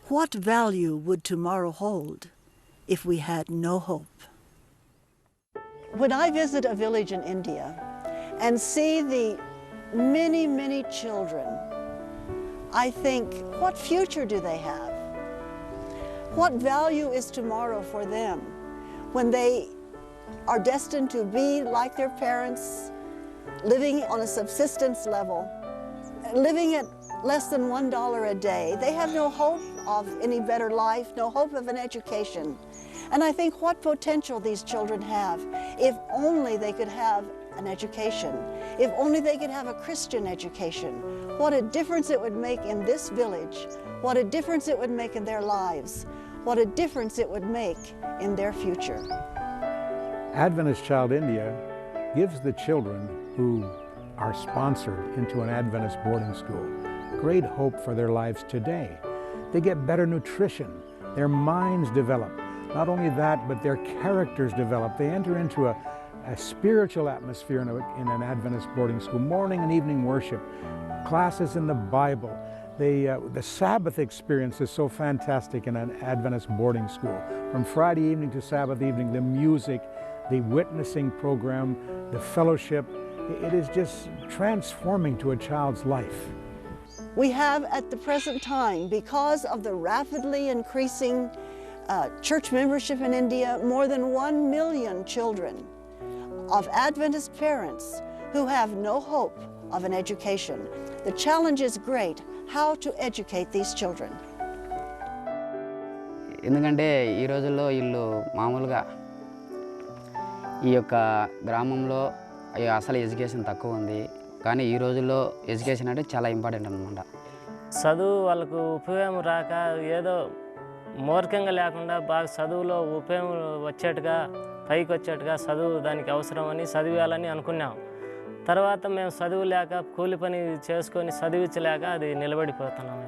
What value would tomorrow hold if we had no hope? When I visit a village in India and see the many, many children, I think, what future do they have? What value is tomorrow for them when they are destined to be like their parents, living on a subsistence level, living at less than $1 a day? They have no hope of any better life, no hope of an education. And I think what potential these children have if only they could have an education, if only they could have a Christian education. What a difference it would make in this village, what a difference it would make in their lives, what a difference it would make in their future. Adventist Child India gives the children who are sponsored into an Adventist boarding school great hope for their lives today. They get better nutrition, their minds develop. Not only that, but their characters develop. They enter into a spiritual atmosphere in an Adventist boarding school, morning and evening worship, classes in the Bible. The Sabbath experience is so fantastic in an Adventist boarding school. From Friday evening to Sabbath evening, the music, the witnessing program, the fellowship, it is just transforming to a child's life. We have at the present time, because of the rapidly increasing church membership in India, more than 1 million children of Adventist parents who have no hope of an education. The challenge is great, how to educate these children. ఎందుకంటే ఈ రోజుల్లో వీళ్ళు మామూలుగా ఈ యొక్క గ్రామంలో అసలు education తక్కువ ఉంది, కానీ ఈ రోజుల్లో ఎడ్యుకేషన్ అంటే చాలా ఇంపార్టెంట్ అన్నమాట. చదువు వాళ్ళకు ఉపయోగం రాక ఏదో మూర్ఖంగా లేకుండా బాగా చదువులో ఉపయోగం వచ్చేట్టుగా, పైకి వచ్చేట్టుగా చదువు దానికి అవసరమని చదివేయాలని అనుకున్నాం. తర్వాత మేము చదువు లేక కూలి పని చేసుకొని చదివించలేక అది నిలబడిపోతున్నాం.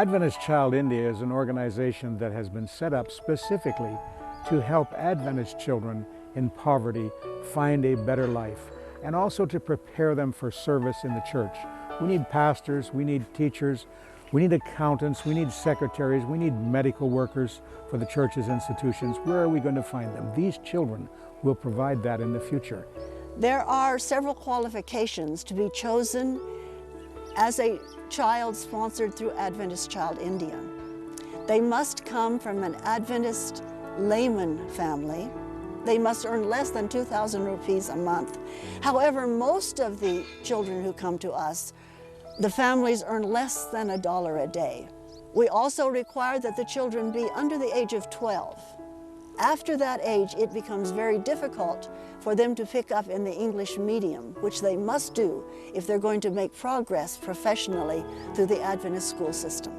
Adventist Child India is an organization that has been set up specifically to help Adventist children in poverty find a better life, and also to prepare them for service in the church. We need pastors, we need teachers, we need accountants, we need secretaries, we need medical workers for the church's institutions. Where are we going to find them? These children will provide that in the future. There are several qualifications to be chosen as a child sponsored through Adventist Child India. They must come from an Adventist layman family. They must earn less than 2,000 rupees a month. However, most of the children who come to us, the families earn less than $1 a day. We also require that the children be under the age of 12. After that age, it becomes very difficult for them to pick up in the English medium, which they must do if they're going to make progress professionally through the Adventist school system.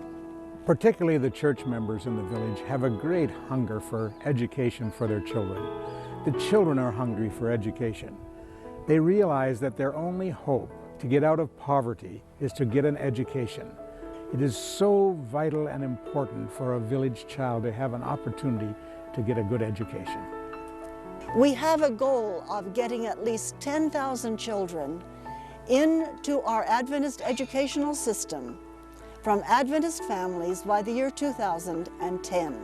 Particularly the church members in the village have a great hunger for education for their children. The children are hungry for education. They realize that their only hope to get out of poverty is to get an education. It is so vital and important for a village child to have an opportunity to get a good education. We have a goal of getting at least 10,000 children into our Adventist educational system from Adventist families by the year 2010.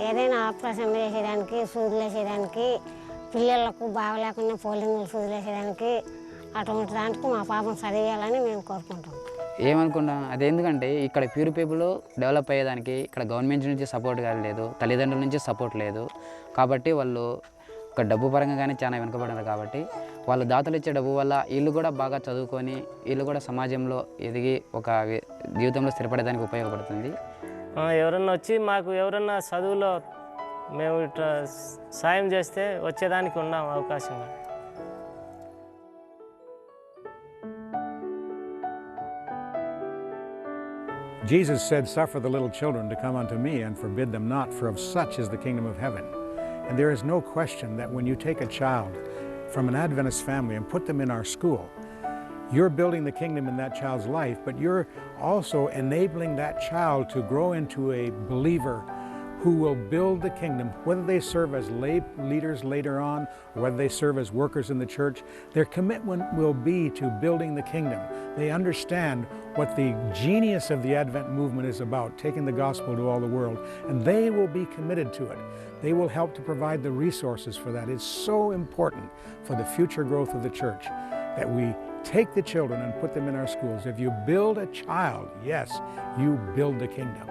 ఏదైనా operation చేసేదానికి, సూదులు వేసేదానికి, పిల్లలకు బాగలేకుండా polling సూదులు వేసేదానికి, అటువంటి దానికి మా పాపం చదివేయాలని మేము కోరుకుంటాం. ఏమనుకుంటాం అది, ఎందుకంటే ఇక్కడ ప్యూర్ పీపుల్ డెవలప్ అయ్యేదానికి ఇక్కడ గవర్నమెంట్ నుంచి సపోర్ట్ లేదు, తల్లిదండ్రుల నుంచి సపోర్ట్ లేదు. కాబట్టి వాళ్ళు ఒక డబ్బు పరంగా కానీ చాలా వెనుకబడినారు. కాబట్టి వాళ్ళు దాతలు ఇచ్చే డబ్బు వల్ల వీళ్ళు కూడా బాగా చదువుకొని వీళ్ళు కూడా సమాజంలో ఎదిగి ఒక జీవితంలో స్థిరపడేదానికి ఉపయోగపడుతుంది. ఎవరన్నా వచ్చి మాకు ఎవరన్నా చదువులో మేము ఇట్లా సాయం చేస్తే వచ్చేదానికి ఉన్నాం అవకాశం. Jesus said, "Suffer the little children to come unto me, and forbid them not, for of such is the kingdom of heaven." And there is no question that when you take a child from an Adventist family and put them in our school, you're building the kingdom in that child's life, but you're also enabling that child to grow into a believer who will build the kingdom, whether they serve as lay leaders later on, or whether they serve as workers in the church. Their commitment will be to building the kingdom. They understand what the genius of the Advent movement is about, taking the gospel to all the world, and they will be committed to it. They will help to provide the resources for that. It's so important for the future growth of the church that we take the children and put them in our schools. If you build a child, yes, you build the kingdom.